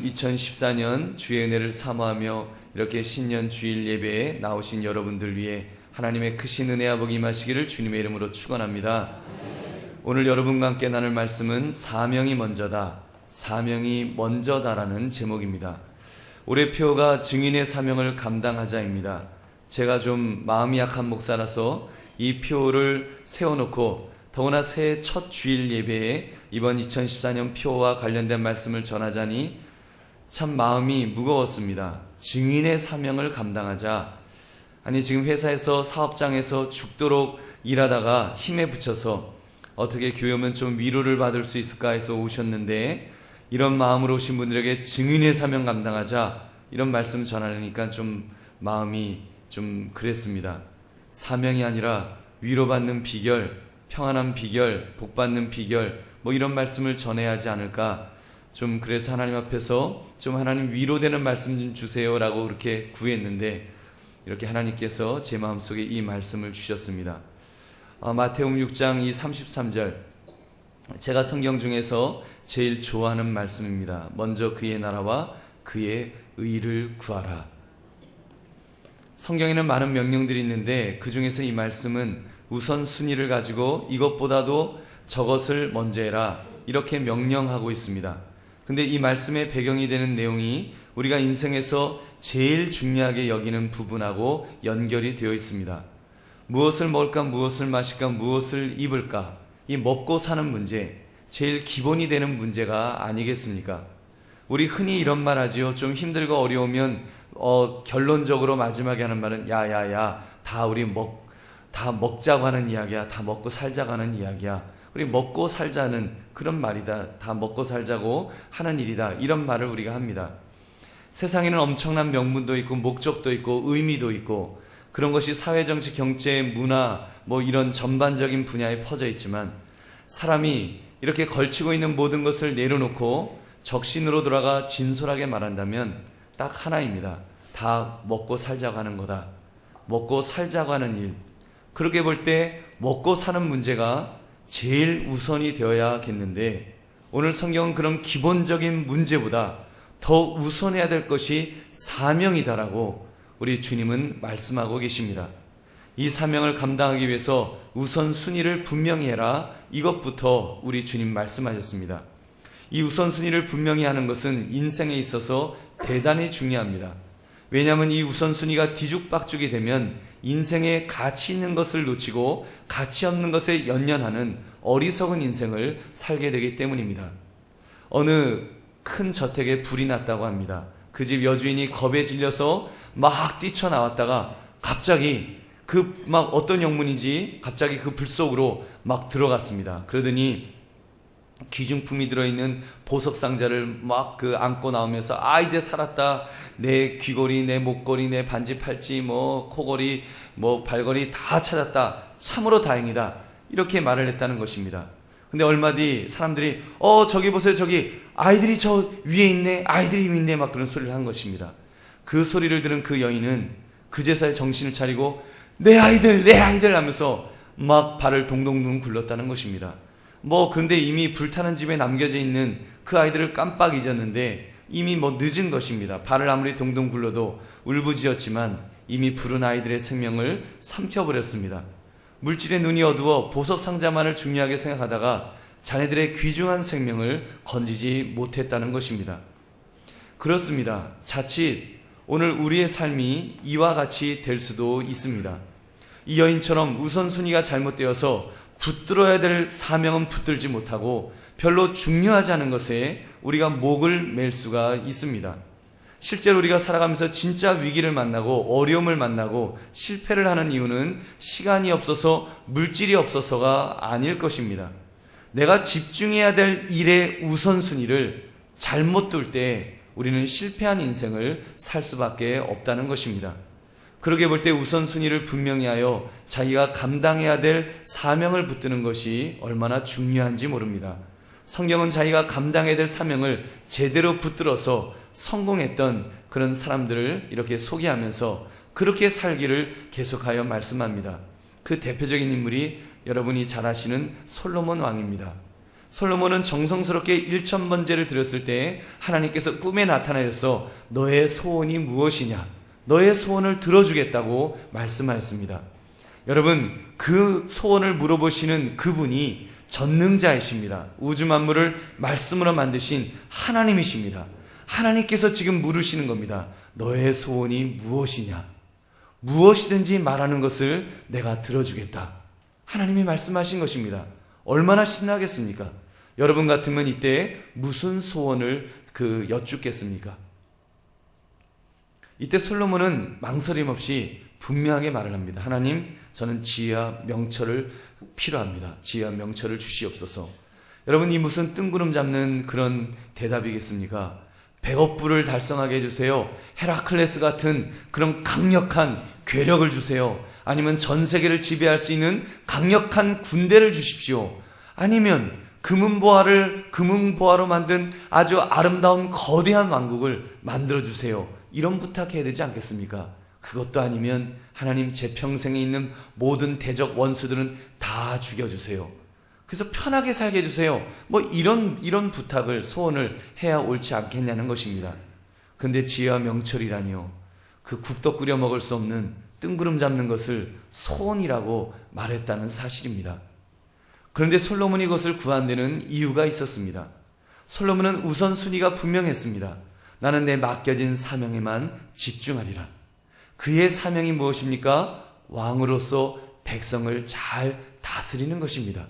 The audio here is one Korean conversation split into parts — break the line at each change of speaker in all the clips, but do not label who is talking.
2014년 주의 은혜를 사모하며 이렇게 신년 주일 예배에 나오신 여러분들 위해 하나님의 크신 은혜와 복이 임하시기를 주님의 이름으로 축원합니다. 오늘 여러분과 함께 나눌 말씀은 사명이 먼저다, 사명이 먼저다라는 제목입니다. 올해 표어가 증인의 사명을 감당하자입니다. 제가 좀 마음이 약한 목사라서 이 표를 세워놓고 더구나 새해 첫 주일 예배에 이번 2014년 표와 관련된 말씀을 전하자니 참 마음이 무거웠습니다. 증인의 사명을 감당하자. 아니, 지금 회사에서 사업장에서 죽도록 일하다가 힘에 부쳐서 어떻게 교회 오면 좀 위로를 받을 수 있을까 해서 오셨는데, 이런 마음으로 오신 분들에게 증인의 사명 감당하자 이런 말씀 전하려니까 좀 마음이 좀 그랬습니다. 사명이 아니라 위로받는 비결, 평안한 비결, 복받는 비결, 뭐 이런 말씀을 전해야 하지 않을까. 좀 그래서 하나님 앞에서 좀 하나님 위로되는 말씀 좀 주세요라고 그렇게 구했는데, 이렇게 하나님께서 제 마음속에 이 말씀을 주셨습니다. 마태복음 6장 이 33절, 제가 성경 중에서 제일 좋아하는 말씀입니다. 먼저 그의 나라와 그의 의를 구하라. 성경에는 많은 명령들이 있는데 그 중에서 이 말씀은 우선순위를 가지고 이것보다도 저것을 먼저 해라, 이렇게 명령하고 있습니다. 근데 이 말씀의 배경이 되는 내용이 우리가 인생에서 제일 중요하게 여기는 부분하고 연결이 되어 있습니다. 무엇을 먹을까, 무엇을 마실까, 무엇을 입을까, 이 먹고 사는 문제, 제일 기본이 되는 문제가 아니겠습니까? 우리 흔히 이런 말 하지요. 좀 힘들고 어려우면 결론적으로 마지막에 하는 말은 야야야, 다 먹자고 하는 이야기야, 다 먹고 살자고 하는 이야기야, 우리 먹고 살자는 그런 말이다, 다 먹고 살자고 하는 일이다, 이런 말을 우리가 합니다. 세상에는 엄청난 명분도 있고 목적도 있고 의미도 있고 그런 것이 사회, 정치, 경제, 문화 뭐 이런 전반적인 분야에 퍼져 있지만, 사람이 이렇게 걸치고 있는 모든 것을 내려놓고 적신으로 돌아가 진솔하게 말한다면 딱 하나입니다. 다 먹고 살자고 하는 거다. 먹고 살자고 하는 일. 그렇게 볼 때 먹고 사는 문제가 제일 우선이 되어야겠는데, 오늘 성경은 그런 기본적인 문제보다 더 우선해야 될 것이 사명이다라고 우리 주님은 말씀하고 계십니다. 이 사명을 감당하기 위해서 우선순위를 분명히 해라, 이것부터 우리 주님 말씀하셨습니다. 이 우선순위를 분명히 하는 것은 인생에 있어서 대단히 중요합니다. 왜냐하면 이 우선순위가 뒤죽박죽이 되면 인생에 가치 있는 것을 놓치고 가치 없는 것에 연연하는 어리석은 인생을 살게 되기 때문입니다. 어느 큰 저택에 불이 났다고 합니다. 그 집 여주인이 겁에 질려서 막 뛰쳐나왔다가 갑자기 어떤 영문인지 갑자기 그 불 속으로 막 들어갔습니다. 그러더니 귀중품이 들어있는 보석 상자를 막 안고 나오면서, 이제 살았다. 내 귀걸이, 내 목걸이, 내 반지, 팔찌, 코걸이, 발걸이 다 찾았다. 참으로 다행이다. 이렇게 말을 했다는 것입니다. 근데 얼마 뒤 사람들이 저기 보세요, 저기 아이들이 저 위에 있네, 아이들이 있네, 막 그런 소리를 한 것입니다. 그 소리를 들은 그 여인은 그제서야 정신을 차리고 내 아이들 하면서 막 발을 동동동 굴렀다는 것입니다. 그런데 이미 불타는 집에 남겨져 있는 그 아이들을 깜빡 잊었는데 이미 늦은 것입니다. 발을 아무리 동동 굴러도 울부짖었지만 이미 부른 아이들의 생명을 삼켜버렸습니다. 물질의 눈이 어두워 보석 상자만을 중요하게 생각하다가 자네들의 귀중한 생명을 건지지 못했다는 것입니다. 그렇습니다. 자칫 오늘 우리의 삶이 이와 같이 될 수도 있습니다. 이 여인처럼 우선순위가 잘못되어서 붙들어야 될 사명은 붙들지 못하고 별로 중요하지 않은 것에 우리가 목을 맬 수가 있습니다. 실제로 우리가 살아가면서 진짜 위기를 만나고 어려움을 만나고 실패를 하는 이유는 시간이 없어서, 물질이 없어서가 아닐 것입니다. 내가 집중해야 될 일의 우선순위를 잘못 둘 때 우리는 실패한 인생을 살 수밖에 없다는 것입니다. 그렇게 볼 때 우선순위를 분명히 하여 자기가 감당해야 될 사명을 붙드는 것이 얼마나 중요한지 모릅니다. 성경은 자기가 감당해야 될 사명을 제대로 붙들어서 성공했던 그런 사람들을 이렇게 소개하면서 그렇게 살기를 계속하여 말씀합니다. 그 대표적인 인물이 여러분이 잘 아시는 솔로몬 왕입니다. 솔로몬은 정성스럽게 1,000번제를 드렸을 때 하나님께서 꿈에 나타나셔서 너의 소원이 무엇이냐? 너의 소원을 들어주겠다고 말씀하였습니다. 여러분, 그 소원을 물어보시는 그분이 전능자이십니다. 우주 만물을 말씀으로 만드신 하나님이십니다. 하나님께서 지금 물으시는 겁니다. 너의 소원이 무엇이냐? 무엇이든지 말하는 것을 내가 들어주겠다. 하나님이 말씀하신 것입니다. 얼마나 신나겠습니까? 여러분 같으면 이때 무슨 소원을 여쭙겠습니까? 이때 솔로몬은 망설임 없이 분명하게 말을 합니다. 하나님, 저는 지혜와 명철을 필요합니다. 지혜와 명철을 주시옵소서. 여러분, 이 무슨 뜬구름 잡는 그런 대답이겠습니까? 100억 부를 달성하게 해주세요. 헤라클레스 같은 그런 강력한 괴력을 주세요. 아니면 전 세계를 지배할 수 있는 강력한 군대를 주십시오. 아니면 금은보화로 만든 아주 아름다운 거대한 왕국을 만들어주세요. 이런 부탁해야 되지 않겠습니까? 그것도 아니면 하나님, 제 평생에 있는 모든 대적 원수들은 다 죽여주세요. 그래서 편하게 살게 해주세요. 뭐 이런 부탁을, 소원을 해야 옳지 않겠냐는 것입니다. 근데 지혜와 명철이라니요, 그 국도 끓여 먹을 수 없는 뜬구름 잡는 것을 소원이라고 말했다는 사실입니다. 그런데 솔로몬이 그것을 구한 데는 이유가 있었습니다. 솔로몬은 우선순위가 분명했습니다. 나는 내 맡겨진 사명에만 집중하리라. 그의 사명이 무엇입니까? 왕으로서 백성을 잘 다스리는 것입니다.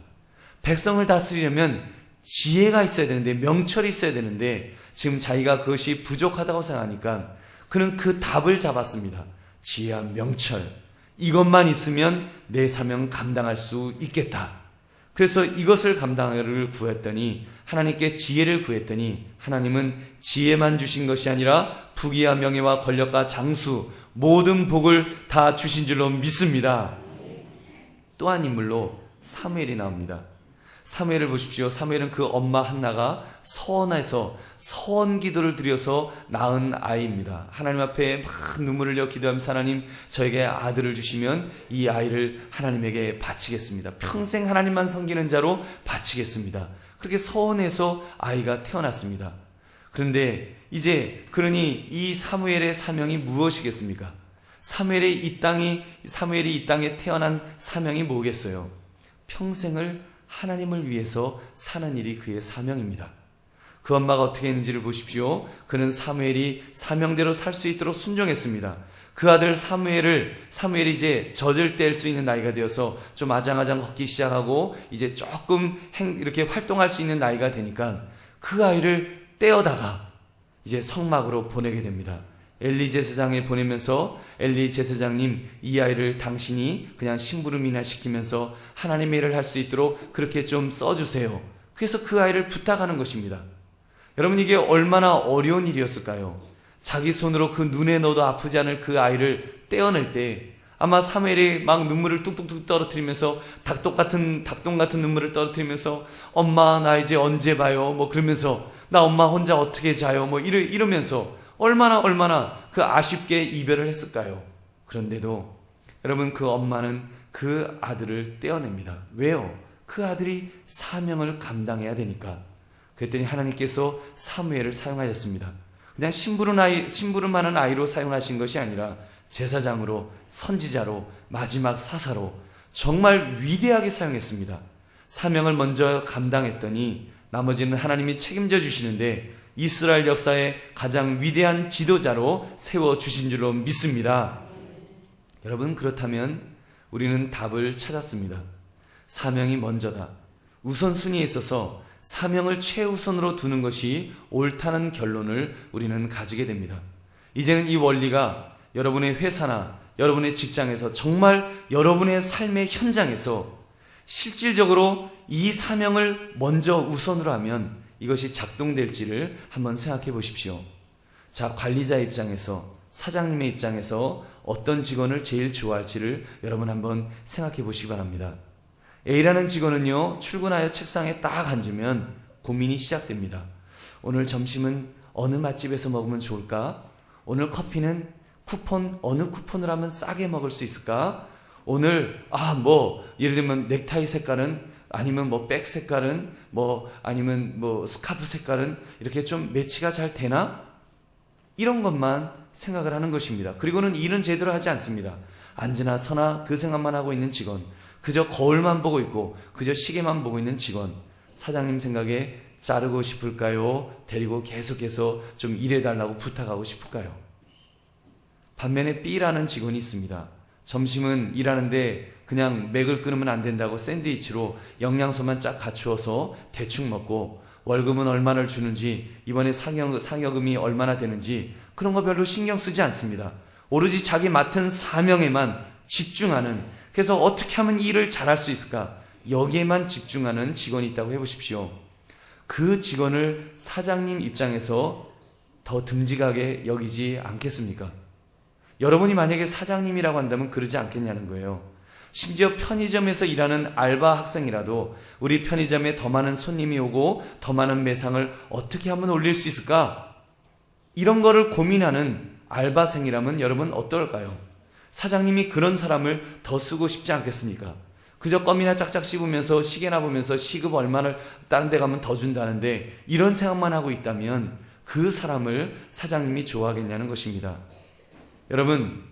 백성을 다스리려면 지혜가 있어야 되는데, 명철이 있어야 되는데, 지금 자기가 그것이 부족하다고 생각하니까 그는 그 답을 잡았습니다. 지혜와 명철, 이것만 있으면 내 사명 감당할 수 있겠다. 그래서 이것을 감당하기를 구했더니, 하나님께 지혜를 구했더니, 하나님은 지혜만 주신 것이 아니라 부귀와 명예와 권력과 장수, 모든 복을 다 주신 줄로 믿습니다. 또 한 인물로 사무엘이 나옵니다. 사무엘을 보십시오. 사무엘은 그 엄마 한나가 서원해서 서원 기도를 드려서 낳은 아이입니다. 하나님 앞에 막 눈물을 흘려 기도하면서, 하나님, 저에게 아들을 주시면 이 아이를 하나님에게 바치겠습니다. 평생 하나님만 섬기는 자로 바치겠습니다. 그렇게 서원해서 아이가 태어났습니다. 그런데 이제 그러니 이 사무엘의 사명이 무엇이겠습니까? 사무엘이 이 땅에 태어난 사명이 뭐겠어요? 평생을 하나님을 위해서 사는 일이 그의 사명입니다. 그 엄마가 어떻게 했는지를 보십시오. 그는 사무엘이 사명대로 살 수 있도록 순종했습니다. 그 아들 사무엘이 이제 젖을 뗄 수 있는 나이가 되어서 좀 아장아장 걷기 시작하고 이제 조금 이렇게 활동할 수 있는 나이가 되니까 그 아이를 떼어다가 이제 성막으로 보내게 됩니다. 엘리 제사장에 보내면서, 엘리 제사장님, 이 아이를 당신이 그냥 심부름이나 시키면서 하나님의 일을 할 수 있도록 그렇게 좀 써주세요. 그래서 그 아이를 부탁하는 것입니다. 여러분, 이게 얼마나 어려운 일이었을까요? 자기 손으로 그 눈에 넣어도 아프지 않을 그 아이를 떼어낼 때 아마 사무엘이 막 눈물을 뚝뚝뚝 떨어뜨리면서 닭똥 같은 눈물을 떨어뜨리면서, 엄마, 나 이제 언제 봐요? 뭐 그러면서, 나 엄마 혼자 어떻게 자요? 뭐 이러면서 얼마나 그 아쉽게 이별을 했을까요? 그런데도 여러분, 그 엄마는 그 아들을 떼어냅니다. 왜요? 그 아들이 사명을 감당해야 되니까. 그랬더니 하나님께서 사무엘을 사용하셨습니다. 그냥 심부름하는 아이로 사용하신 것이 아니라 제사장으로, 선지자로, 마지막 사사로 정말 위대하게 사용했습니다. 사명을 먼저 감당했더니 나머지는 하나님이 책임져 주시는데 이스라엘 역사의 가장 위대한 지도자로 세워주신 줄로 믿습니다. 여러분, 그렇다면 우리는 답을 찾았습니다. 사명이 먼저다. 우선순위에 있어서 사명을 최우선으로 두는 것이 옳다는 결론을 우리는 가지게 됩니다. 이제는 이 원리가 여러분의 회사나 여러분의 직장에서, 정말 여러분의 삶의 현장에서 실질적으로 이 사명을 먼저 우선으로 하면 이것이 작동될지를 한번 생각해 보십시오. 자, 관리자 입장에서, 사장님의 입장에서 어떤 직원을 제일 좋아할지를 여러분 한번 생각해 보시기 바랍니다. A라는 직원은요, 출근하여 책상에 딱 앉으면 고민이 시작됩니다. 오늘 점심은 어느 맛집에서 먹으면 좋을까? 오늘 커피는 어느 쿠폰을 하면 싸게 먹을 수 있을까? 오늘 예를 들면 넥타이 색깔은 아니면 뭐 백 색깔은 아니면 뭐 스카프 색깔은 이렇게 좀 매치가 잘 되나? 이런 것만 생각을 하는 것입니다. 그리고는 일은 제대로 하지 않습니다. 앉으나 서나 그 생각만 하고 있는 직원, 그저 거울만 보고 있고 그저 시계만 보고 있는 직원, 사장님 생각에 자르고 싶을까요? 데리고 계속해서 좀 일해달라고 부탁하고 싶을까요? 반면에 B라는 직원이 있습니다. 점심은 일하는데 그냥 맥을 끊으면 안 된다고 샌드위치로 영양소만 쫙 갖추어서 대충 먹고, 월급은 얼마를 주는지, 이번에 상여금이 얼마나 되는지 그런 거 별로 신경 쓰지 않습니다. 오로지 자기 맡은 사명에만 집중하는, 그래서 어떻게 하면 일을 잘할 수 있을까, 여기에만 집중하는 직원이 있다고 해보십시오. 그 직원을 사장님 입장에서 더 듬직하게 여기지 않겠습니까? 여러분이 만약에 사장님이라고 한다면 그러지 않겠냐는 거예요. 심지어 편의점에서 일하는 알바 학생이라도 우리 편의점에 더 많은 손님이 오고 더 많은 매상을 어떻게 하면 올릴 수 있을까? 이런 거를 고민하는 알바생이라면 여러분 어떨까요? 사장님이 그런 사람을 더 쓰고 싶지 않겠습니까? 그저 껌이나 짝짝 씹으면서 시계나 보면서 시급 얼마를 다른 데 가면 더 준다는데 이런 생각만 하고 있다면 그 사람을 사장님이 좋아하겠냐는 것입니다. 여러분,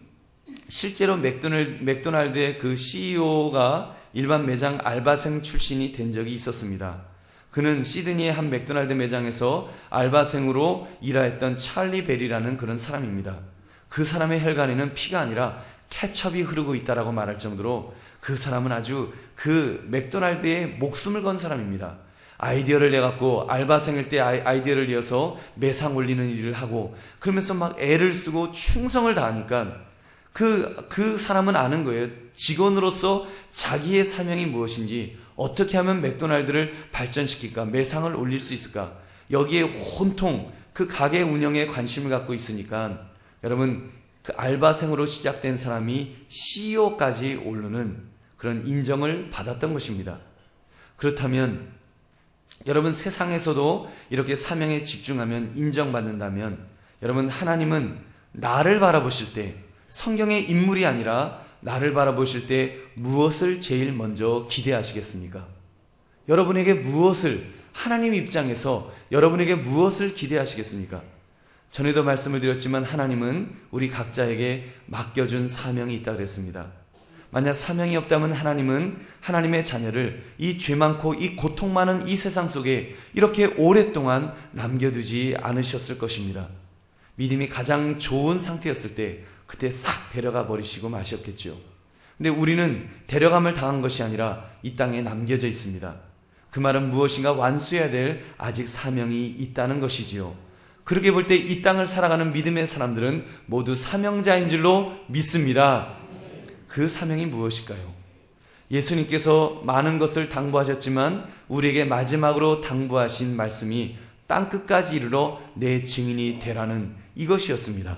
실제로 맥도날드의 그 CEO가 일반 매장 알바생 출신이 된 적이 있었습니다. 그는 시드니의 한 맥도날드 매장에서 알바생으로 일하였던 찰리 벨이라는 그런 사람입니다. 그 사람의 혈관에는 피가 아니라 케첩이 흐르고 있다라고 말할 정도로 그 사람은 아주 그 맥도날드에 목숨을 건 사람입니다. 아이디어를 내갖고 알바생일 때 아이디어를 내어서 매상 올리는 일을 하고 그러면서 막 애를 쓰고 충성을 다하니까 그 사람은 아는 거예요. 직원으로서 자기의 사명이 무엇인지, 어떻게 하면 맥도날드를 발전시킬까, 매상을 올릴 수 있을까, 여기에 혼통 그 가게 운영에 관심을 갖고 있으니까 여러분, 그 알바생으로 시작된 사람이 CEO까지 오르는 그런 인정을 받았던 것입니다. 그렇다면 여러분, 세상에서도 이렇게 사명에 집중하면 인정받는다면 여러분, 하나님은 나를 바라보실 때, 성경의 인물이 아니라 나를 바라보실 때 무엇을 제일 먼저 기대하시겠습니까? 여러분에게 무엇을, 하나님 입장에서 여러분에게 무엇을 기대하시겠습니까? 전에도 말씀을 드렸지만 하나님은 우리 각자에게 맡겨준 사명이 있다고 그랬습니다. 만약 사명이 없다면 하나님은 하나님의 자녀를 이 죄 많고 이 고통 많은 이 세상 속에 이렇게 오랫동안 남겨두지 않으셨을 것입니다. 믿음이 가장 좋은 상태였을 때 그때 싹 데려가 버리시고 마셨겠죠. 근데 우리는 데려감을 당한 것이 아니라 이 땅에 남겨져 있습니다. 그 말은 무엇인가 완수해야 될 아직 사명이 있다는 것이지요. 그렇게 볼 때 이 땅을 살아가는 믿음의 사람들은 모두 사명자인 줄로 믿습니다. 그 사명이 무엇일까요? 예수님께서 많은 것을 당부하셨지만 우리에게 마지막으로 당부하신 말씀이 땅끝까지 이르러 내 증인이 되라는 이것이었습니다.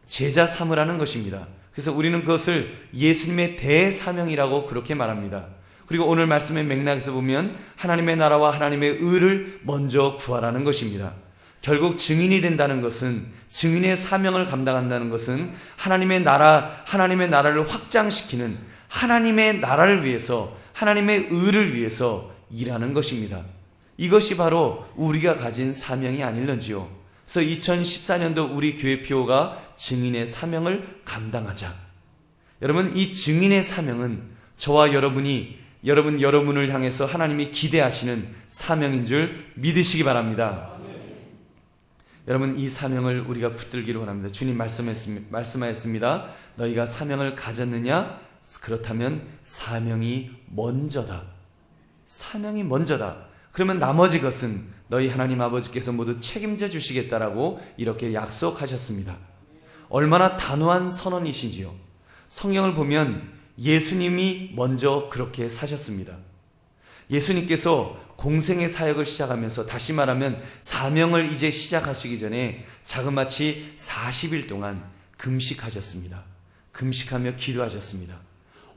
제자 삼으라는 것입니다. 그래서 우리는 그것을 예수님의 대사명이라고 그렇게 말합니다. 그리고 오늘 말씀의 맥락에서 보면 하나님의 나라와 하나님의 의를 먼저 구하라는 것입니다. 결국 증인이 된다는 것은, 증인의 사명을 감당한다는 것은 하나님의 나라를 확장시키는, 하나님의 나라를 위해서, 하나님의 의를 위해서 일하는 것입니다. 이것이 바로 우리가 가진 사명이 아닐런지요. 그래서 2014년도 우리 교회 표어가 증인의 사명을 감당하자. 여러분, 이 증인의 사명은 저와 여러분을 향해서 하나님이 기대하시는 사명인 줄 믿으시기 바랍니다. 여러분, 이 사명을 우리가 붙들기를 원합니다. 주님 말씀하였습니다. 너희가 사명을 가졌느냐? 그렇다면 사명이 먼저다. 사명이 먼저다. 그러면 나머지 것은 너희 하나님 아버지께서 모두 책임져 주시겠다라고 이렇게 약속하셨습니다. 얼마나 단호한 선언이신지요. 성경을 보면 예수님이 먼저 그렇게 사셨습니다. 예수님께서 공생의 사역을 시작하면서, 다시 말하면 사명을 이제 시작하시기 전에 자그마치 40일 동안 금식하셨습니다. 금식하며 기도하셨습니다.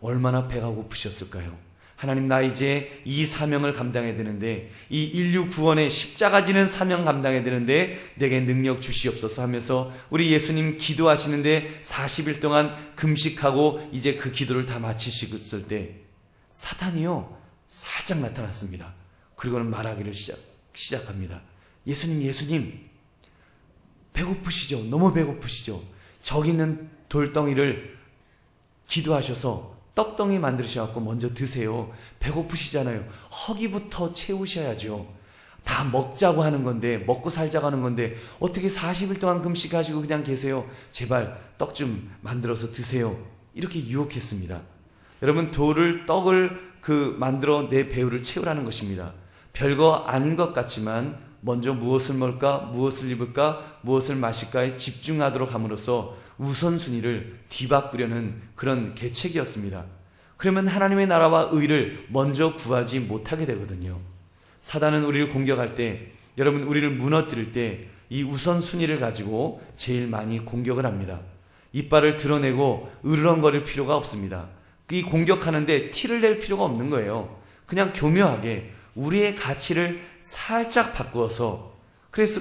얼마나 배가 고프셨을까요? 하나님, 나 이제 이 사명을 감당해야 되는데, 이 인류 구원의 십자가 지는 사명 감당해야 되는데 내게 능력 주시옵소서 하면서 우리 예수님 기도하시는데 40일 동안 금식하고 이제 그 기도를 다 마치셨을 때 사탄이요, 살짝 나타났습니다. 그리고는 말하기를 시작합니다. 예수님, 배고프시죠? 너무 배고프시죠? 저기 있는 돌덩이를 기도하셔서 떡덩이 만드셔갖고 먼저 드세요. 배고프시잖아요. 허기부터 채우셔야죠. 다 먹자고 하는 건데, 먹고 살자고 하는 건데 어떻게 40일 동안 금식하시고 그냥 계세요? 제발 떡 좀 만들어서 드세요. 이렇게 유혹했습니다. 여러분, 떡을 만들어 내 배우를 채우라는 것입니다. 별거 아닌 것 같지만 먼저 무엇을 먹을까, 무엇을 입을까, 무엇을 마실까에 집중하도록 함으로써 우선순위를 뒤바꾸려는 그런 계책이었습니다. 그러면 하나님의 나라와 의를 먼저 구하지 못하게 되거든요. 사단은 우리를 공격할 때, 여러분, 우리를 무너뜨릴 때 이 우선순위를 가지고 제일 많이 공격을 합니다. 이빨을 드러내고 으르렁거릴 필요가 없습니다. 이 공격하는데 티를 낼 필요가 없는 거예요. 그냥 교묘하게 우리의 가치를 살짝 바꾸어서,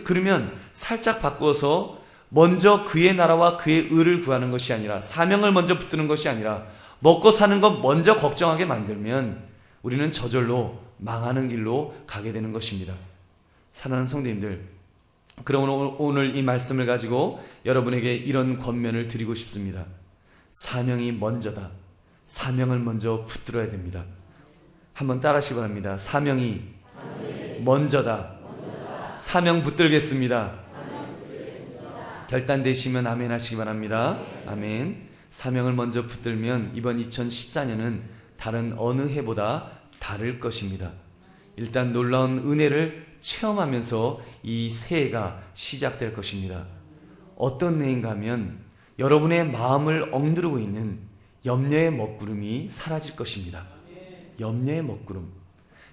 그러면 살짝 바꾸어서 먼저 그의 나라와 그의 의를 구하는 것이 아니라, 사명을 먼저 붙드는 것이 아니라 먹고 사는 것 먼저 걱정하게 만들면 우리는 저절로 망하는 길로 가게 되는 것입니다. 사랑하는 성도님들, 그러면 오늘 이 말씀을 가지고 여러분에게 이런 권면을 드리고 싶습니다. 사명이 먼저다. 사명을 먼저 붙들어야 됩니다. 한번 따라하시기 바랍니다. 사명이 먼저다. 사명 붙들겠습니다. 결단되시면 아멘 하시기 바랍니다. 아멘. 사명을 먼저 붙들면 이번 2014년은 다른 어느 해보다 다를 것입니다. 일단 놀라운 은혜를 체험하면서 이 새해가 시작될 것입니다. 어떤 해인가 하면 여러분의 마음을 억누르고 있는 염려의 먹구름이 사라질 것입니다. 염려의 먹구름.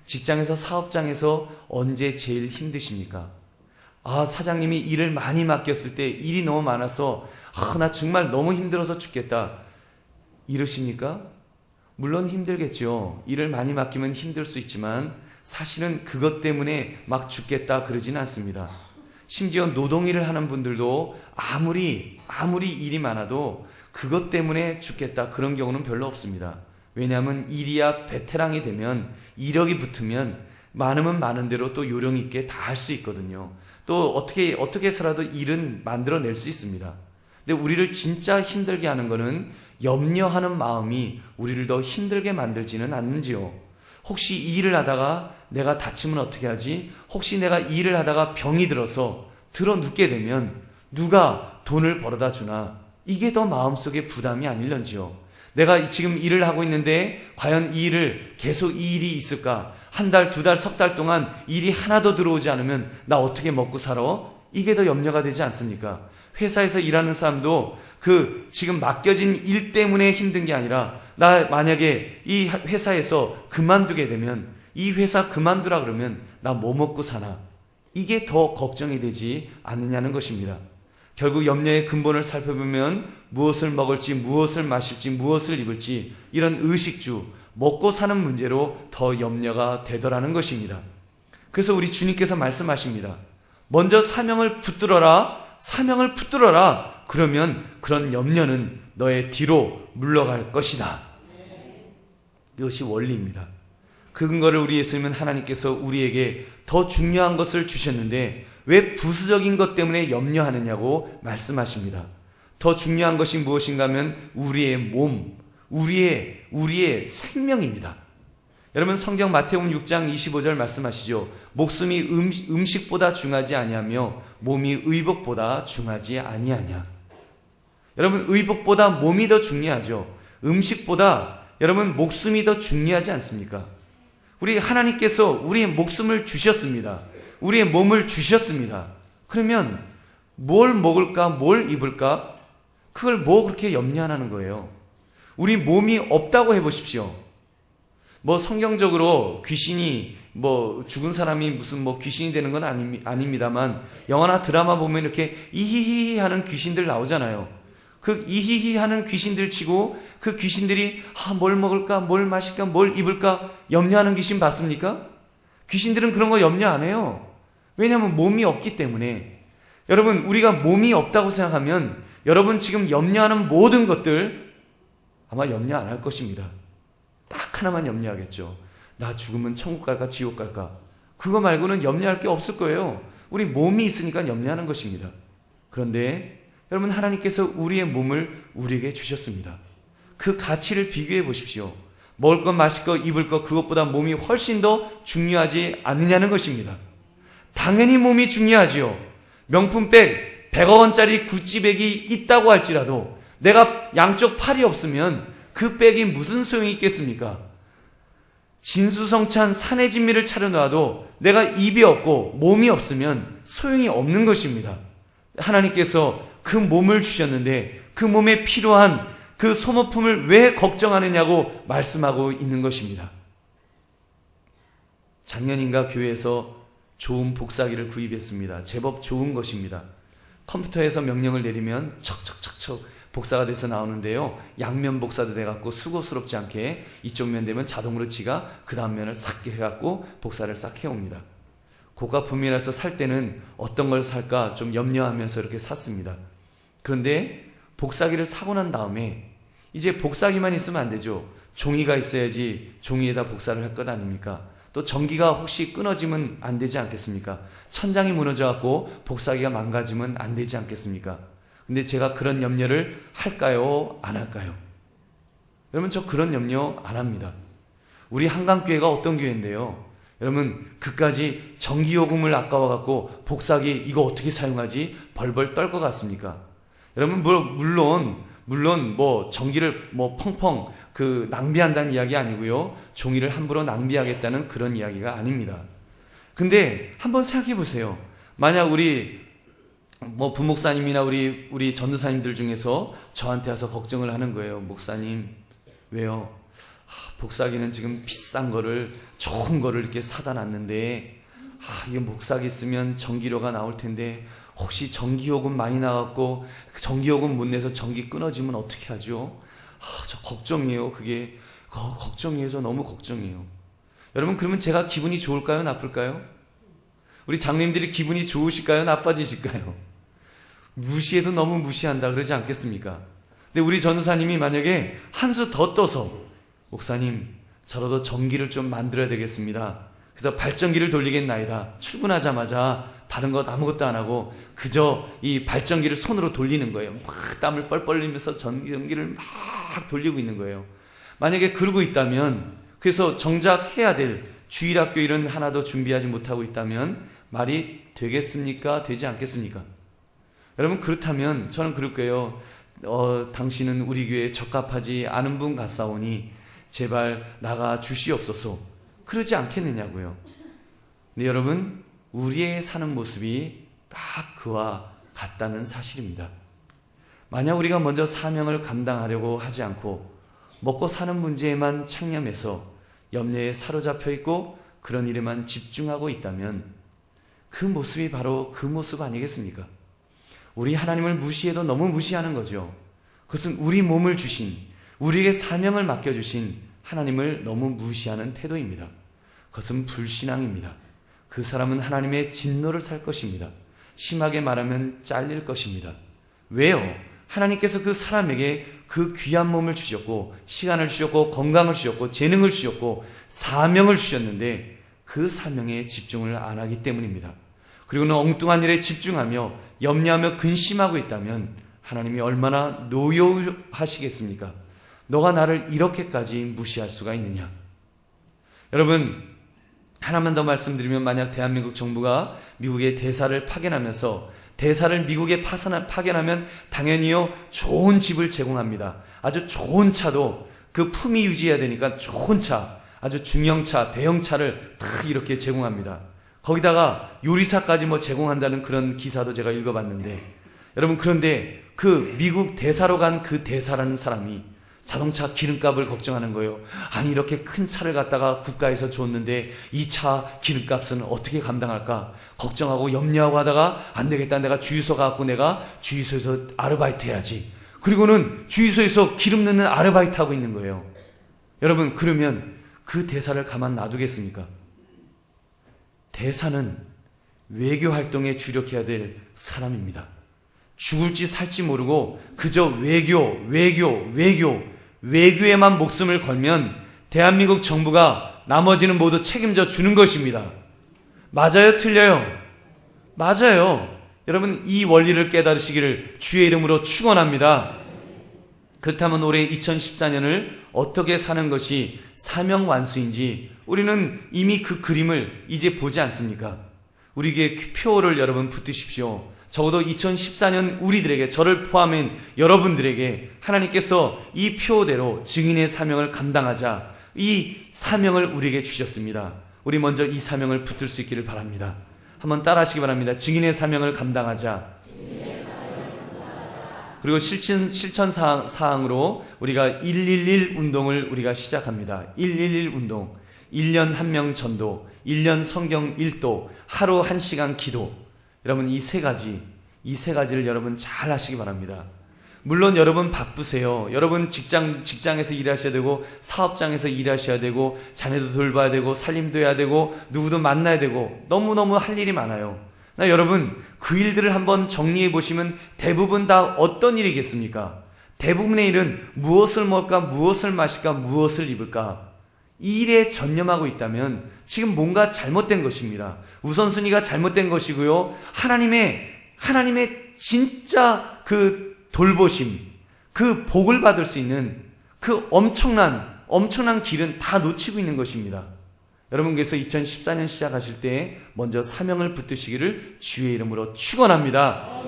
직장에서, 사업장에서 언제 제일 힘드십니까? 사장님이 일을 많이 맡겼을 때 일이 너무 많아서 나 정말 너무 힘들어서 죽겠다, 이러십니까? 물론 힘들겠죠. 일을 많이 맡기면 힘들 수 있지만 사실은 그것 때문에 막 죽겠다 그러지는 않습니다. 심지어 노동일을 하는 분들도 아무리 일이 많아도 그것 때문에 죽겠다 그런 경우는 별로 없습니다. 왜냐하면 일이야 베테랑이 되면, 이력이 붙으면 많으면 많은 대로 또 요령 있게 다 할 수 있거든요. 또 어떻게 해서라도 일은 만들어낼 수 있습니다. 근데 우리를 진짜 힘들게 하는 거는 염려하는 마음이 우리를 더 힘들게 만들지는 않는지요. 혹시 이 일을 하다가 내가 다치면 어떻게 하지? 혹시 내가 이 일을 하다가 병이 들어서 눕게 되면 누가 돈을 벌어다 주나? 이게 더 마음속에 부담이 아닐런지요. 내가 지금 일을 하고 있는데 과연 이 일이 있을까? 한 달, 두 달, 석 달 동안 일이 하나도 들어오지 않으면 나 어떻게 먹고 살아? 이게 더 염려가 되지 않습니까? 회사에서 일하는 사람도 지금 맡겨진 일 때문에 힘든 게 아니라, 나 만약에 이 회사에서 그만두게 되면, 이 회사 그만두라 그러면 나 뭐 먹고 사나? 이게 더 걱정이 되지 않느냐는 것입니다. 결국 염려의 근본을 살펴보면 무엇을 먹을지, 무엇을 마실지, 무엇을 입을지, 이런 의식주, 먹고 사는 문제로 더 염려가 되더라는 것입니다. 그래서 우리 주님께서 말씀하십니다. 먼저 사명을 붙들어라. 사명을 붙들어라. 그러면 그런 염려는 너의 뒤로 물러갈 것이다. 이것이 원리입니다. 그 근거를 우리 예수님은, 하나님께서 우리에게 더 중요한 것을 주셨는데 왜 부수적인 것 때문에 염려하느냐고 말씀하십니다. 더 중요한 것이 무엇인가 하면 우리의 몸, 우리의 생명입니다. 여러분, 성경 마태복음 6장 25절 말씀하시죠. 목숨이 음식보다 중하지 아니하며 몸이 의복보다 중하지 아니하냐. 여러분, 의복보다 몸이 더 중요하죠. 음식보다 여러분 목숨이 더 중요하지 않습니까? 우리 하나님께서 우리의 목숨을 주셨습니다. 우리의 몸을 주셨습니다. 그러면 뭘 먹을까, 뭘 입을까? 그걸 뭐 그렇게 염려하는 거예요? 우리 몸이 없다고 해보십시오. 성경적으로 귀신이, 죽은 사람이 무슨 귀신이 되는 건 아닙니다만, 영화나 드라마 보면 이렇게 이히히 하는 귀신들 나오잖아요. 그 이히히 하는 귀신들 치고 그 귀신들이 뭘 먹을까, 뭘 마실까, 뭘 입을까 염려하는 귀신 봤습니까? 귀신들은 그런 거 염려 안 해요. 왜냐하면 몸이 없기 때문에. 여러분, 우리가 몸이 없다고 생각하면 여러분 지금 염려하는 모든 것들 아마 염려 안 할 것입니다. 딱 하나만 염려하겠죠. 나 죽으면 천국 갈까 지옥 갈까? 그거 말고는 염려할 게 없을 거예요. 우리 몸이 있으니까 염려하는 것입니다. 그런데 여러분, 하나님께서 우리의 몸을 우리에게 주셨습니다. 그 가치를 비교해 보십시오. 먹을 것, 마실 것, 입을 것, 그것보다 몸이 훨씬 더 중요하지 않느냐는 것입니다. 당연히 몸이 중요하지요. 명품백 100억 원짜리 구찌백이 있다고 할지라도 내가 양쪽 팔이 없으면 그 백이 무슨 소용이 있겠습니까? 진수성찬 산의 진미를 차려놔도 내가 입이 없고 몸이 없으면 소용이 없는 것입니다. 하나님께서 그 몸을 주셨는데 그 몸에 필요한 그 소모품을 왜 걱정하느냐고 말씀하고 있는 것입니다. 작년인가 교회에서 좋은 복사기를 구입했습니다. 제법 좋은 것입니다. 컴퓨터에서 명령을 내리면 척척척척 복사가 돼서 나오는데요. 양면 복사도 돼갖고 수고스럽지 않게 이쪽 면 되면 자동으로 지가 그 다음 면을 싹 해갖고 복사를 싹 해옵니다. 고가품이라서 살 때는 어떤 걸 살까 좀 염려하면서 이렇게 샀습니다. 그런데 복사기를 사고 난 다음에 이제 복사기만 있으면 안 되죠. 종이가 있어야지 종이에다 복사를 할 것 아닙니까? 또 전기가 혹시 끊어지면 안 되지 않겠습니까? 천장이 무너져갖고 복사기가 망가지면 안 되지 않겠습니까? 근데 제가 그런 염려를 할까요? 안 할까요? 여러분, 저 그런 염려 안 합니다. 우리 한강교회가 어떤 교회인데요? 여러분, 그까지 전기요금을 아까워갖고 복사기 이거 어떻게 사용하지? 벌벌 떨 것 같습니까? 여러분, 물론 뭐 전기를 뭐 펑펑 낭비한다는 이야기 아니고요. 종이를 함부로 낭비하겠다는 그런 이야기가 아닙니다. 근데 한번 생각해 보세요. 만약 우리 뭐 부목사님이나 우리 전도사님들 중에서 저한테 와서 걱정을 하는 거예요. 목사님, 왜요? 복사기는 지금 비싼 거를, 좋은 거를 이렇게 사다 놨는데 이게 복사기 쓰면 전기료가 나올 텐데 혹시 전기요금 많이 나갔고 전기요금 못 내서 전기 끊어지면 어떻게 하죠? 저 걱정이에요. 그게 걱정이에요. 저 너무 걱정이에요. 여러분, 그러면 제가 기분이 좋을까요? 나쁠까요? 우리 장님들이 기분이 좋으실까요? 나빠지실까요? 무시해도 너무 무시한다 그러지 않겠습니까? 근데 우리 전도사님이 만약에 한 수 더 떠서 목사님, 저라도 전기를 좀 만들어야 되겠습니다. 그래서 발전기를 돌리겠나이다. 출근하자마자 다른 것 아무것도 안 하고 그저 이 발전기를 손으로 돌리는 거예요. 막 땀을 뻘뻘 흘리면서 전기를 막 돌리고 있는 거예요. 만약에 그러고 있다면, 그래서 정작 해야 될 주일학교 일은 하나도 준비하지 못하고 있다면 말이 되겠습니까? 되지 않겠습니까? 여러분, 그렇다면 저는 그럴 거예요. 당신은 우리 교회에 적합하지 않은 분 같사오니 제발 나가 주시옵소서. 그러지 않겠느냐고요. 근데 여러분, 우리의 사는 모습이 딱 그와 같다는 사실입니다. 만약 우리가 먼저 사명을 감당하려고 하지 않고 먹고 사는 문제에만 창념해서 염려에 사로잡혀 있고 그런 일에만 집중하고 있다면 그 모습이 바로 그 모습 아니겠습니까? 우리 하나님을 무시해도 너무 무시하는 거죠. 그것은 우리 몸을 주신, 우리에게 사명을 맡겨주신 하나님을 너무 무시하는 태도입니다. 그것은 불신앙입니다. 그 사람은 하나님의 진노를 살 것입니다. 심하게 말하면 잘릴 것입니다. 왜요? 하나님께서 그 사람에게 그 귀한 몸을 주셨고 시간을 주셨고 건강을 주셨고 재능을 주셨고 사명을 주셨는데 그 사명에 집중을 안 하기 때문입니다. 그리고는 엉뚱한 일에 집중하며 염려하며 근심하고 있다면 하나님이 얼마나 노여우하시겠습니까? 너가 나를 이렇게까지 무시할 수가 있느냐? 여러분, 하나만 더 말씀드리면, 만약 대한민국 정부가 미국의 대사를 파견하면서 대사를 미국에 파견하면 당연히요 좋은 집을 제공합니다. 아주 좋은 차도 그 품위 유지해야 되니까 좋은 차, 아주 중형차, 대형차를 다 이렇게 제공합니다. 거기다가 요리사까지 뭐 제공한다는 그런 기사도 제가 읽어봤는데, 여러분, 그런데 그 미국 대사로 간 그 대사라는 사람이 자동차 기름값을 걱정하는 거예요. 아니, 이렇게 큰 차를 갖다가 국가에서 줬는데 이 차 기름값은 어떻게 감당할까 걱정하고 염려하고 하다가 안 되겠다, 내가 주유소 가고 내가 주유소에서 아르바이트 해야지. 그리고는 주유소에서 기름 넣는 아르바이트 하고 있는 거예요. 여러분, 그러면 그 대사를 가만 놔두겠습니까? 대사는 외교 활동에 주력해야 될 사람입니다. 죽을지 살지 모르고 그저 외교에만 목숨을 걸면 대한민국 정부가 나머지는 모두 책임져 주는 것입니다. 맞아요? 틀려요? 맞아요. 여러분, 이 원리를 깨달으시기를 주의 이름으로 축원합니다. 그렇다면 올해 2014년을 어떻게 사는 것이 사명 완수인지 우리는 이미 그 그림을 이제 보지 않습니까? 우리에게 표를 여러분 붙드십시오. 적어도 2014년 우리들에게, 저를 포함한 여러분들에게 하나님께서 이 표대로 증인의 사명을 감당하자, 이 사명을 우리에게 주셨습니다. 우리 먼저 이 사명을 붙들 수 있기를 바랍니다. 한번 따라 하시기 바랍니다. 증인의 사명을 감당하자. 그리고 실천 사항으로 우리가 111 운동을 우리가 시작합니다. 111 운동. 1년 1명 전도, 1년 성경 1도, 하루 1시간 기도. 여러분, 이 세 가지를 여러분 잘 하시기 바랍니다. 물론 여러분 바쁘세요. 여러분 직장에서 일하셔야 되고, 사업장에서 일하셔야 되고, 자녀도 돌봐야 되고, 살림도 해야 되고, 누구도 만나야 되고, 너무너무 할 일이 많아요. 여러분, 그 일들을 한번 정리해 보시면 대부분 다 어떤 일이겠습니까? 대부분의 일은 무엇을 먹을까, 무엇을 마실까, 무엇을 입을까, 이 일에 전념하고 있다면 지금 뭔가 잘못된 것입니다. 우선순위가 잘못된 것이고요. 하나님의 진짜 그 돌보심, 그 복을 받을 수 있는 그 엄청난 길은 다 놓치고 있는 것입니다. 여러분께서 2014년 시작하실 때 먼저 사명을 붙드시기를 주의 이름으로 축원합니다.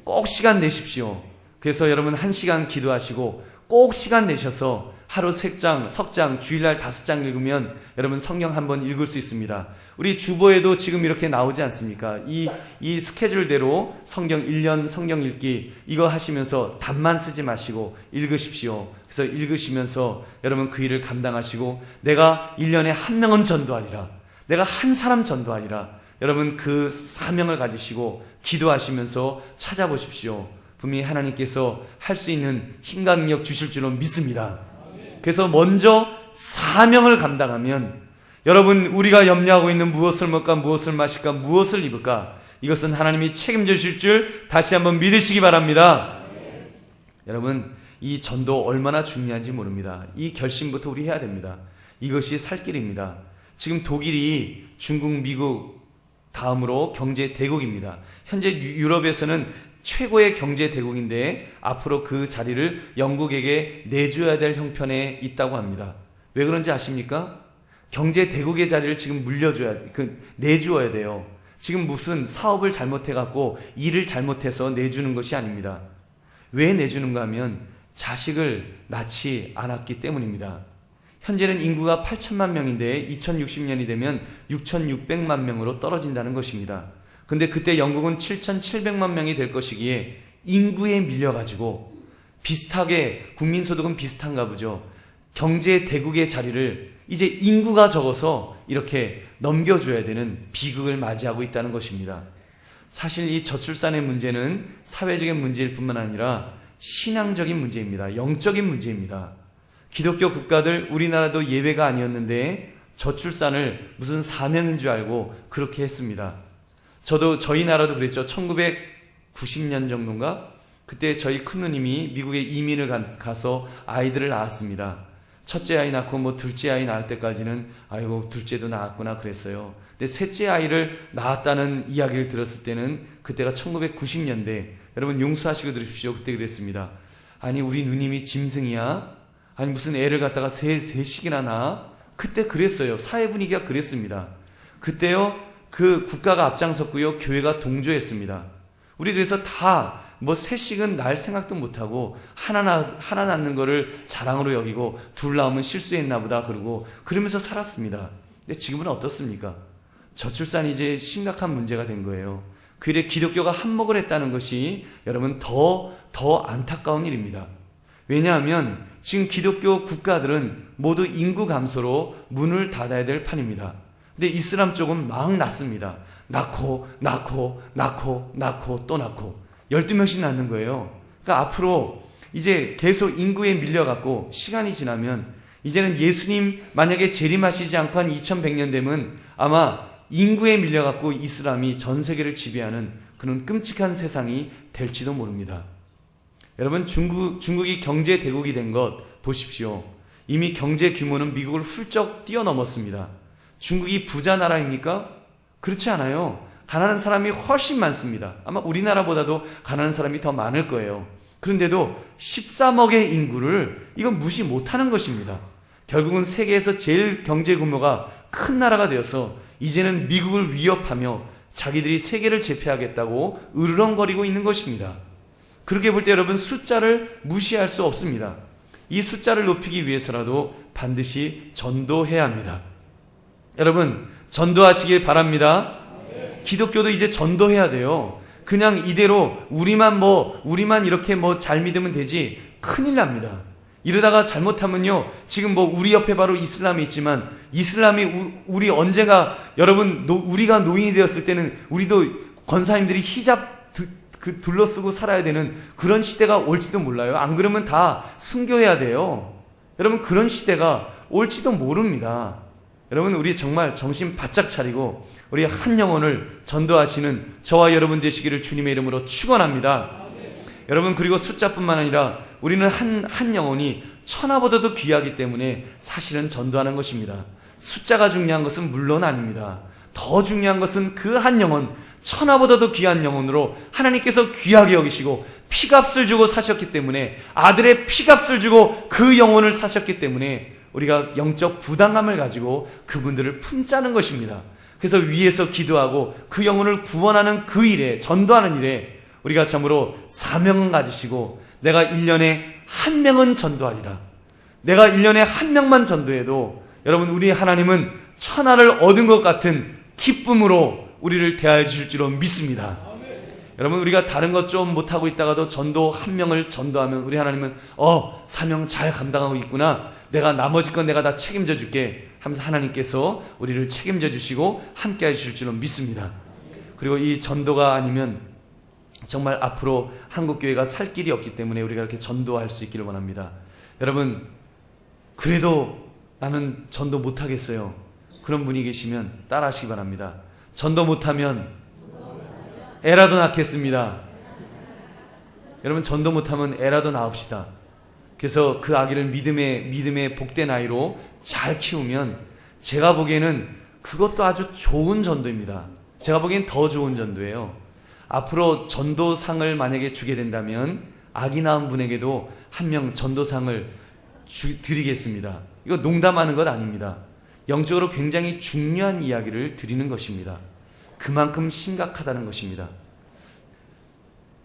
꼭 시간 내십시오. 그래서 여러분 1시간 기도하시고 꼭 시간 내셔서 하루 석장, 주일날 5장 읽으면 여러분 성경 한번 읽을 수 있습니다. 우리 주보에도 지금 이렇게 나오지 않습니까? 이 스케줄대로 성경 1년 성경 읽기, 이거 하시면서 답만 쓰지 마시고 읽으십시오. 그래서 읽으시면서 여러분 그 일을 감당하시고, 내가 1년에 1명은 전도하리라, 내가 한 사람 전도하리라, 여러분 그 사명을 가지시고 기도하시면서 찾아보십시오. 분명히 하나님께서 할 수 있는 힘과 능력 주실 줄로 믿습니다. 그래서 먼저 사명을 감당하면 여러분, 우리가 염려하고 있는 무엇을 먹을까, 무엇을 마실까, 무엇을 입을까, 이것은 하나님이 책임져 주실 줄 다시 한번 믿으시기 바랍니다. 여러분, 이 전도 얼마나 중요한지 모릅니다. 이 결심부터 우리 해야 됩니다. 이것이 살 길입니다. 지금 독일이 중국, 미국 다음으로 경제 대국입니다. 현재 유럽에서는 최고의 경제 대국인데 앞으로 그 자리를 영국에게 내줘야 될 형편에 있다고 합니다. 왜 그런지 아십니까? 경제 대국의 자리를 지금 내주어야 돼요. 지금 무슨 사업을 잘못해갖고 일을 잘못해서 내주는 것이 아닙니다. 왜 내주는가 하면 자식을 낳지 않았기 때문입니다. 현재는 인구가 8천만 명인데 2060년이 되면 6,600만 명으로 떨어진다는 것입니다. 근데 그때 영국은 7,700만 명이 될 것이기에 인구에 밀려가지고 비슷하게, 국민소득은 비슷한가 보죠. 경제 대국의 자리를 이제 인구가 적어서 이렇게 넘겨줘야 되는 비극을 맞이하고 있다는 것입니다. 사실 이 저출산의 문제는 사회적인 문제일 뿐만 아니라 신앙적인 문제입니다. 영적인 문제입니다. 기독교 국가들, 우리나라도 예외가 아니었는데 저출산을 무슨 사명인 줄 알고 그렇게 했습니다. 저희 나라도 그랬죠. 1990년 정도인가? 그때 저희 큰누님이 미국에 이민을 가서 아이들을 낳았습니다. 첫째 아이 낳고 둘째 아이 낳을 때까지는 아이고 둘째도 낳았구나 그랬어요. 근데 셋째 아이를 낳았다는 이야기를 들었을 때는 그때가 1990년대. 여러분 용서하시고 들으십시오. 그때 그랬습니다. 아니 우리 누님이 짐승이야? 아니 무슨 애를 갖다가 셋씩이나 낳아? 그때 그랬어요. 사회 분위기가 그랬습니다. 그때요 그 국가가 앞장섰고요, 교회가 동조했습니다. 우리 그래서 다 셋씩은 낳을 생각도 못하고 하나 낳는 거를 자랑으로 여기고 둘 낳으면 실수했나 보다 그러면서 살았습니다. 근데 지금은 어떻습니까? 저출산이 이제 심각한 문제가 된 거예요. 그 일에 기독교가 한몫을 했다는 것이 여러분 더 안타까운 일입니다. 왜냐하면 지금 기독교 국가들은 모두 인구 감소로 문을 닫아야 될 판입니다. 근데 이슬람 쪽은 막 낳습니다. 낳고 또 낳고 12명씩 낳는 거예요. 그러니까 앞으로 이제 계속 인구에 밀려갖고 시간이 지나면 이제는 예수님 만약에 재림하시지 않고 한 2100년 되면 아마 인구에 밀려갖고 이슬람이 전 세계를 지배하는 그런 끔찍한 세상이 될지도 모릅니다. 여러분 중국이 경제 대국이 된 것 보십시오. 이미 경제 규모는 미국을 훌쩍 뛰어넘었습니다. 중국이 부자 나라입니까? 그렇지 않아요. 가난한 사람이 훨씬 많습니다. 아마 우리나라보다도 가난한 사람이 더 많을 거예요. 그런데도 13억의 인구를 이건 무시 못하는 것입니다. 결국은 세계에서 제일 경제 규모가 큰 나라가 되어서 이제는 미국을 위협하며 자기들이 세계를 제패하겠다고 으르렁거리고 있는 것입니다. 그렇게 볼 때 여러분, 숫자를 무시할 수 없습니다. 이 숫자를 높이기 위해서라도 반드시 전도해야 합니다. 여러분, 전도하시길 바랍니다. 기독교도 이제 전도해야 돼요. 그냥 이대로 우리만 이렇게 잘 믿으면 되지 큰일 납니다. 이러다가 잘못하면요, 지금 우리 옆에 바로 이슬람이 있지만 이슬람이 우리 언제가, 여러분, 우리가 노인이 되었을 때는 우리도 권사님들이 히잡 둘러쓰고 살아야 되는 그런 시대가 올지도 몰라요. 안 그러면 다 순교해야 돼요. 여러분, 그런 시대가 올지도 모릅니다. 여러분, 우리 정말 정신 바짝 차리고 우리 한 영혼을 전도하시는 저와 여러분 되시기를 주님의 이름으로 축원합니다. 여러분, 그리고 숫자뿐만 아니라 우리는 한 영혼이 천하보다도 귀하기 때문에 사실은 전도하는 것입니다. 숫자가 중요한 것은 물론 아닙니다. 더 중요한 것은 그 한 영혼, 천하보다도 귀한 영혼으로 하나님께서 귀하게 여기시고 피값을 주고 사셨기 때문에, 아들의 피값을 주고 그 영혼을 사셨기 때문에 우리가 영적 부담감을 가지고 그분들을 품자는 것입니다. 그래서 위에서 기도하고 그 영혼을 구원하는 그 일에, 전도하는 일에 우리가 참으로 사명을 가지시고, 내가 1년에 한 명은 전도하리라. 내가 1년에 한 명만 전도해도 여러분, 우리 하나님은 천하를 얻은 것 같은 기쁨으로 우리를 대하여 주실 줄로 믿습니다. 여러분, 우리가 다른 것 좀 못하고 있다가도 전도 한 명을 전도하면 우리 하나님은 사명 잘 감당하고 있구나, 내가 나머지 건 내가 다 책임져 줄게 하면서 하나님께서 우리를 책임져 주시고 함께 해주실 줄로 믿습니다. 그리고 이 전도가 아니면 정말 앞으로 한국교회가 살 길이 없기 때문에 우리가 이렇게 전도할 수 있기를 원합니다. 여러분, 그래도 나는 전도 못하겠어요, 그런 분이 계시면 따라 하시기 바랍니다. 전도 못하면 애라도 낳겠습니다. 여러분, 전도 못하면 애라도 낳읍시다. 그래서 그 아기를 믿음의 복된 아이로 잘 키우면 제가 보기에는 그것도 아주 좋은 전도입니다. 제가 보기엔 더 좋은 전도예요. 앞으로 전도상을 만약에 주게 된다면 아기 낳은 분에게도 한 명 전도상을 드리겠습니다. 이거 농담하는 것 아닙니다. 영적으로 굉장히 중요한 이야기를 드리는 것입니다. 그만큼 심각하다는 것입니다.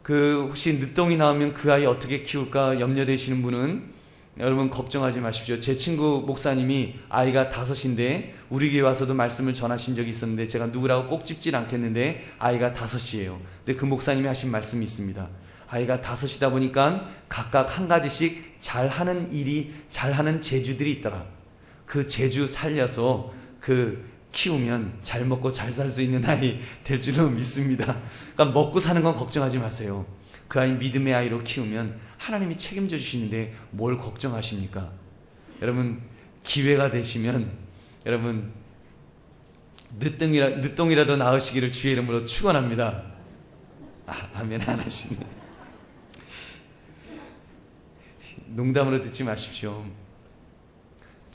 혹시 늦동이 나오면 그 아이 어떻게 키울까 염려되시는 분은 여러분 걱정하지 마십시오. 제 친구 목사님이 아이가 5인데 우리 교회 와서도 말씀을 전하신 적이 있었는데, 제가 누구라고 꼭 찝진 않겠는데 아이가 5이에요. 근데 그 목사님이 하신 말씀이 있습니다. 아이가 5이다 보니까 각각 한 가지씩 잘하는 일이, 잘하는 재주들이 있더라. 그 재주 살려서 키우면 잘 먹고 잘 살 수 있는 아이 될 줄로 믿습니다. 그러니까 먹고 사는 건 걱정하지 마세요. 그 아이 믿음의 아이로 키우면 하나님이 책임져 주시는데 뭘 걱정하십니까? 여러분, 기회가 되시면 여러분 늦동이라도 낳으시기를 주의 이름으로 축원합니다. 아멘 안 하시네. 농담으로 듣지 마십시오.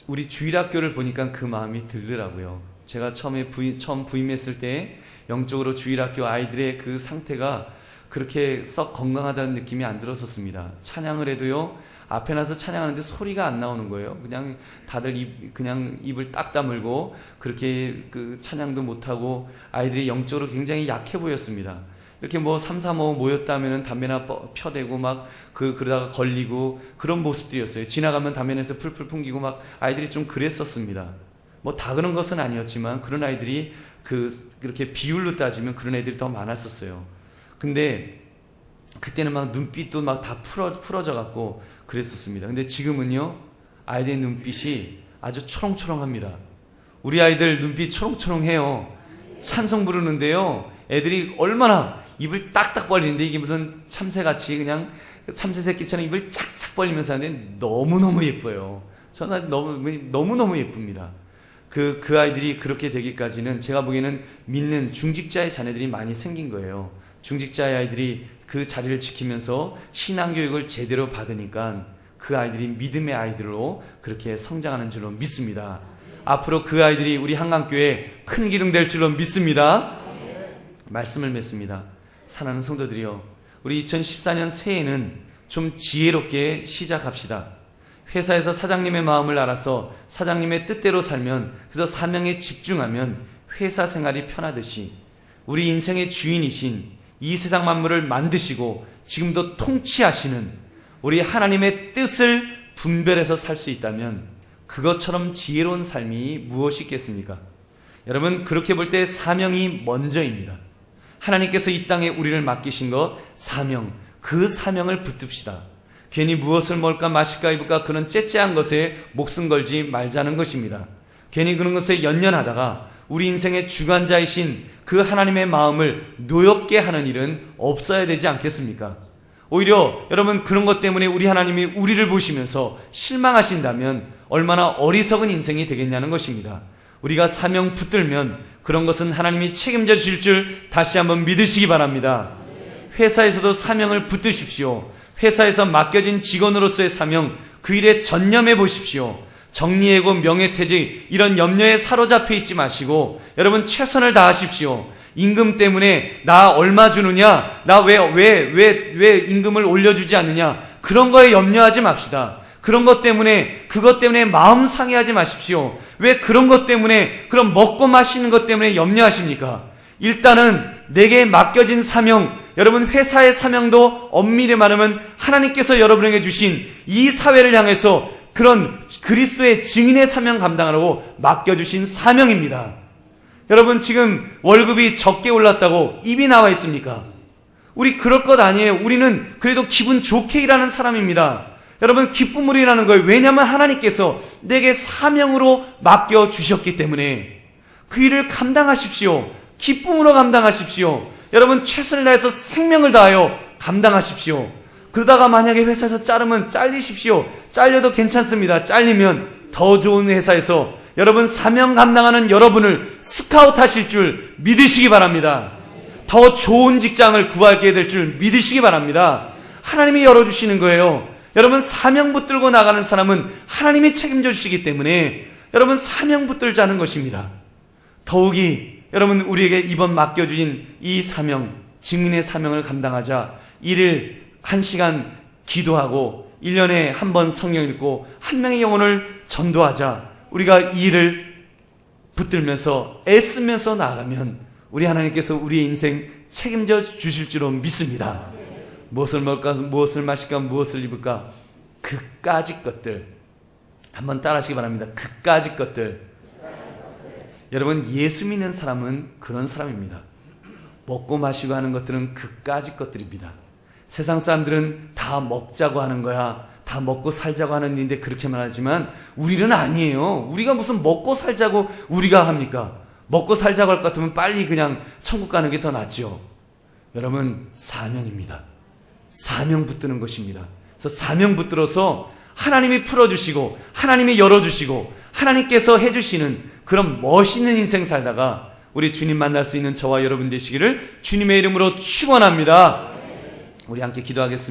우리 주일학교를 보니까 그 마음이 들더라고요. 제가 처음 부임했을 때 영적으로 주일학교 아이들의 그 상태가 그렇게 썩 건강하다는 느낌이 안 들었었습니다. 찬양을 해도요, 앞에 나서 찬양하는데 소리가 안 나오는 거예요. 그냥 다들 그냥 입을 딱 다물고 그렇게 찬양도 못하고 아이들이 영적으로 굉장히 약해 보였습니다. 이렇게 3, 4, 5 모였다면 담배나 펴대고 그러다가 걸리고 그런 모습들이었어요. 지나가면 담배에서 풀풀 풍기고 아이들이 좀 그랬었습니다. 다 그런 것은 아니었지만 그런 아이들이 그렇게 비율로 따지면 그런 애들이 더 많았었어요. 근데 그때는 눈빛도 다 풀어져 갖고 그랬었습니다. 근데 지금은요, 아이들의 눈빛이 아주 초롱초롱합니다. 우리 아이들 눈빛 초롱초롱해요. 찬송 부르는데요, 애들이 얼마나 입을 딱딱 벌리는데 이게 무슨 참새같이 그냥 참새 새끼처럼 입을 착착 벌리면서 하는데 너무너무 예뻐요. 저는 너무너무 예쁩니다. 그 아이들이 그렇게 되기까지는 제가 보기에는 믿는 중직자의 자녀들이 많이 생긴 거예요. 중직자의 아이들이 그 자리를 지키면서 신앙교육을 제대로 받으니까 그 아이들이 믿음의 아이들로 그렇게 성장하는 줄로 믿습니다. 앞으로 그 아이들이 우리 한강교회에 큰 기둥 될 줄로 믿습니다. 말씀을 맺습니다. 사랑하는 성도들이여, 우리 2014년 새해에는 좀 지혜롭게 시작합시다. 회사에서 사장님의 마음을 알아서 사장님의 뜻대로 살면, 그래서 사명에 집중하면 회사 생활이 편하듯이 우리 인생의 주인이신 이 세상 만물을 만드시고 지금도 통치하시는 우리 하나님의 뜻을 분별해서 살 수 있다면 그것처럼 지혜로운 삶이 무엇이 있겠습니까? 여러분, 그렇게 볼 때 사명이 먼저입니다. 하나님께서 이 땅에 우리를 맡기신 것, 사명, 그 사명을 붙듭시다. 괜히 무엇을 먹을까 마실까 입을까 그런 째째한 것에 목숨 걸지 말자는 것입니다. 괜히 그런 것에 연연하다가 우리 인생의 주관자이신 그 하나님의 마음을 노엽게 하는 일은 없어야 되지 않겠습니까? 오히려 여러분, 그런 것 때문에 우리 하나님이 우리를 보시면서 실망하신다면 얼마나 어리석은 인생이 되겠냐는 것입니다. 우리가 사명 붙들면 그런 것은 하나님이 책임져 주실 줄 다시 한번 믿으시기 바랍니다. 회사에서도 사명을 붙드십시오. 회사에서 맡겨진 직원으로서의 사명, 그 일에 전념해 보십시오. 정리해고 명예퇴직 이런 염려에 사로잡혀 있지 마시고 여러분, 최선을 다하십시오. 임금 때문에 나 얼마 주느냐, 나 왜 임금을 올려주지 않느냐, 그런 거에 염려하지 맙시다. 그것 때문에 마음 상해하지 마십시오. 왜 그런 것 때문에, 그런 먹고 마시는 것 때문에 염려하십니까? 일단은 내게 맡겨진 사명, 여러분, 회사의 사명도 엄밀히 말하면 하나님께서 여러분에게 주신 이 사회를 향해서 그런 그리스도의 증인의 사명 감당하라고 맡겨주신 사명입니다. 여러분, 지금 월급이 적게 올랐다고 입이 나와 있습니까? 우리 그럴 것 아니에요. 우리는 그래도 기분 좋게 일하는 사람입니다. 여러분, 기쁨으로 일하는 거예요. 왜냐하면 하나님께서 내게 사명으로 맡겨주셨기 때문에 그 일을 감당하십시오. 기쁨으로 감당하십시오. 여러분, 최선을 다해서 생명을 다하여 감당하십시오. 그러다가 만약에 회사에서 자르면 잘리십시오. 잘려도 괜찮습니다. 잘리면 더 좋은 회사에서 여러분, 사명 감당하는 여러분을 스카우트 하실 줄 믿으시기 바랍니다. 더 좋은 직장을 구하게 될 줄 믿으시기 바랍니다. 하나님이 열어주시는 거예요. 여러분, 사명 붙들고 나가는 사람은 하나님이 책임져 주시기 때문에 여러분, 사명 붙들자는 것입니다. 더욱이 여러분, 우리에게 이번 맡겨주신 이 사명, 증인의 사명을 감당하자 1일 1시간 기도하고 1년에 한 번 성경 읽고 한 명의 영혼을 전도하자. 우리가 이 일을 붙들면서 애쓰면서 나아가면 우리 하나님께서 우리의 인생 책임져 주실 줄로 믿습니다. 무엇을 먹을까, 무엇을 마실까, 무엇을 입을까, 그까짓 것들 한번 따라하시기 바랍니다. 그까짓 것들. 여러분, 예수 믿는 사람은 그런 사람입니다. 먹고 마시고 하는 것들은 그까짓 것들입니다. 세상 사람들은 다 먹자고 하는 거야, 다 먹고 살자고 하는 일인데 그렇게 말하지만 우리는 아니에요. 우리가 무슨 먹고 살자고 우리가 합니까? 먹고 살자고 할 것 같으면 빨리 그냥 천국 가는 게 더 낫죠. 여러분, 사명입니다. 사명 붙드는 것입니다. 그래서 사명 붙들어서 하나님이 풀어주시고 하나님이 열어주시고 하나님께서 해주시는 그런 멋있는 인생 살다가 우리 주님 만날 수 있는 저와 여러분 되시기를 주님의 이름으로 축원합니다. 우리 함께 기도하겠습니다.